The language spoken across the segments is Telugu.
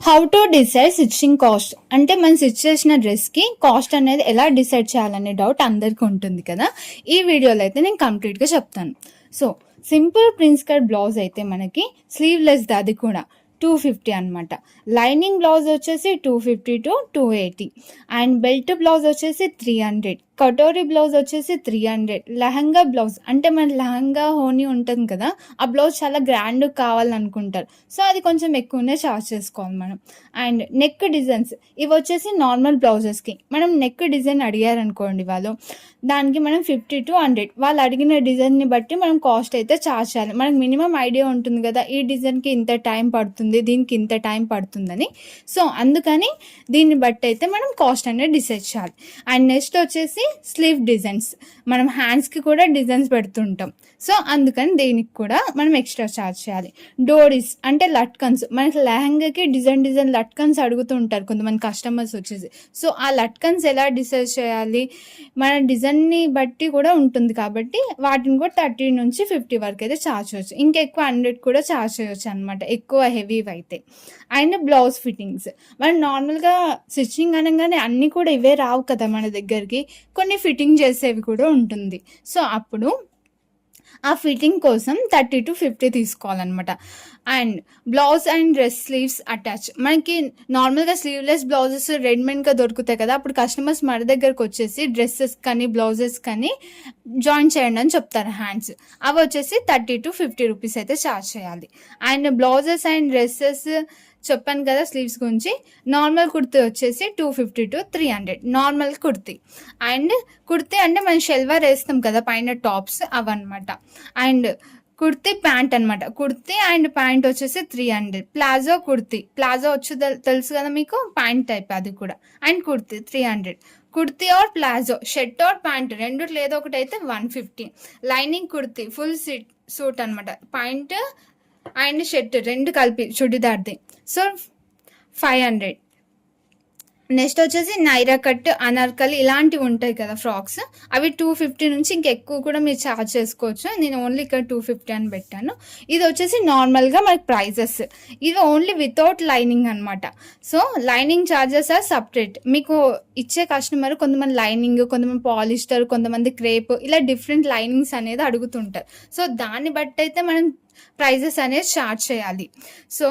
How to decide stitching cost అంటే మనం స్టిచ్ చేసిన డ్రెస్కి కాస్ట్ అనేది ఎలా డిసైడ్ చేయాలనే డౌట్ అందరికీ ఉంటుంది కదా. ఈ వీడియోలో అయితే నేను కంప్లీట్గా చెప్తాను. So simple prince cut blouse అయితే మనకి స్లీవ్లెస్ అది కూడా 250 అనమాట. లైనింగ్ బ్లౌజ్ వచ్చేసి 250 to 280 అండ్ బెల్ట్ బ్లౌజ్ వచ్చేసి 300, కటోరీ బ్లౌజ్ వచ్చేసి 300. లెహంగా బ్లౌజ్ అంటే మన లెహంగా హోనీ ఉంటుంది కదా, ఆ బ్లౌజ్ చాలా గ్రాండ్ కావాలనుకుంటారు, సో అది కొంచెం ఎక్కువనే చార్జ్ చేసుకోవాలి మనం. అండ్ నెక్ డిజైన్స్ ఇవి వచ్చేసి నార్మల్ బ్లౌజెస్కి మనం నెక్ డిజైన్ అడిగారనుకోండి వాళ్ళు, దానికి మనం 50 to 100 వాళ్ళు అడిగిన డిజైన్ని బట్టి మనం కాస్ట్ అయితే చార్జ్ చేయాలి. మనకు మినిమం ఐడియా ఉంటుంది కదా, ఈ డిజైన్కి ఇంత టైం పడుతుంది, దీనికి ఇంత టైం పడుతుందని. సో అందుకని దీన్ని బట్టి అయితే మనం కాస్ట్ అనేది డిసైడ్ చేయాలి. అండ్ నెక్స్ట్ వచ్చేసి స్లీవ్ డిజైన్స్, మనం హ్యాండ్స్కి కూడా డిజైన్స్ పెడుతుంటాం, సో అందుకని దీనికి కూడా మనం ఎక్స్ట్రా ఛార్జ్ చేయాలి. డోరీస్ అంటే లట్కన్స్, మనకి లెహంగాకి డిజైన్ లట్కన్స్ అడుగుతుంటారు కొంతమంది కస్టమర్స్ వచ్చేసి. సో ఆ లట్కన్స్ ఎలా డిసైడ్ చేయాలి, మన డిజైన్ని బట్టి కూడా ఉంటుంది కాబట్టి వాటిని కూడా 30 నుంచి 50 వరకు అయితే ఛార్జ్ చేయవచ్చు. ఇంకా ఎక్కువ 100 కూడా ఛార్జ్ చేయవచ్చు అనమాట, ఎక్కువ హెవీ అయితే. అండ్ బ్లౌజ్ ఫిట్టింగ్స్, మనం నార్మల్గా స్టిచ్చింగ్ అనగానే అన్నీ కూడా ఇవే రావు కదా మన దగ్గరికి, కొన్ని ఫిట్టింగ్ చేసేవి కూడా ఉంటుంది. సో అప్పుడు ఆ ఫిట్టింగ్ కోసం 30 to 50 తీసుకోవాలన్నమాట. And blouse and dress sleeves attach, మనకి నార్మల్గా స్లీవ్లెస్ బ్లౌజెస్ రెడీమేడ్గా దొరుకుతాయి కదా, అప్పుడు కస్టమర్స్ మన దగ్గరకు వచ్చేసి డ్రెస్సెస్ కానీ బ్లౌజెస్ కానీ జాయిన్ చేయండి అని చెప్తారు హ్యాండ్స్, అవి వచ్చేసి 30 to 50 రూపీస్ అయితే ఛార్జ్ చేయాలి. అండ్ బ్లౌజెస్ అండ్ డ్రెస్సెస్ చెప్పాను కదా స్లీవ్స్ గురించి, నార్మల్ కుర్తీ వచ్చేసి 250 to 300 normal kurti. And kurti అంటే మనం షెల్వార్ వేస్తాం కదా పైన టాప్స్, అవన్నమాట. అండ్ కుర్తీ ప్యాంట్ అనమాట, కుర్తీ అండ్ ప్యాంట్ వచ్చేసి 300. ప్లాజో కుర్తీ, ప్లాజో వచ్చి తెలుసు కదా మీకు, ప్యాంట్ టైప్ అది కూడా. And kurti 300. Kurti or palazzo, shirt or pant రెండు లేదో ఒకటి అయితే 150. లైనింగ్ కుర్తీ ఫుల్ సూట్ అనమాట, ప్యాంట్ అండ్ షర్ట్ రెండు కలిపి చుడిదార్ది, సో 500. నెక్స్ట్ వచ్చేసి నైరా కట్, అనార్కలి ఇలాంటివి ఉంటాయి కదా ఫ్రాక్స్, అవి 250 నుంచి ఇంకెక్కువ కూడా మీరు ఛార్జ్ చేసుకోవచ్చు. నేను ఓన్లీ ఇక్కడ 250 అని పెట్టాను. ఇది వచ్చేసి నార్మల్గా మనకి ప్రైజెస్, ఇది ఓన్లీ వితౌట్ లైనింగ్ అనమాట. So lining charges are separate. మీకు ఇచ్చే కస్టమర్ కొంతమంది లైనింగ్, కొంతమంది పాలిస్టర్, కొంతమంది క్రేప్, ఇలా డిఫరెంట్ లైనింగ్స్ అనేది అడుగుతుంటారు. సో దాన్ని బట్టి అయితే మనం ప్రైజెస్ అనేది చార్జ్ చేయాలి. సో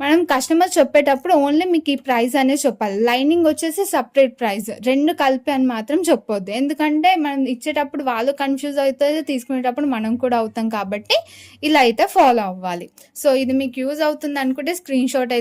మనం కస్టమర్ చెప్పేటప్పుడు ఓన్లీ మీకు ఈ ప్రైస్ అనేది చెప్పాలి, లైనింగ్ వచ్చేసి సపరేట్ ప్రైస్, రెండు కలిపి అని మాత్రం చెప్పొద్దు. ఎందుకంటే మనం ఇచ్చేటప్పుడు వాళ్ళు కన్ఫ్యూజ్ అవుతుంది, తీసుకునేటప్పుడు మనం కూడా అవుతాం, కాబట్టి ఇలా అయితే ఫాలో అవ్వాలి. సో ఇది మీకు యూజ్ అవుతుంది అనుకుంటే స్క్రీన్ షాట్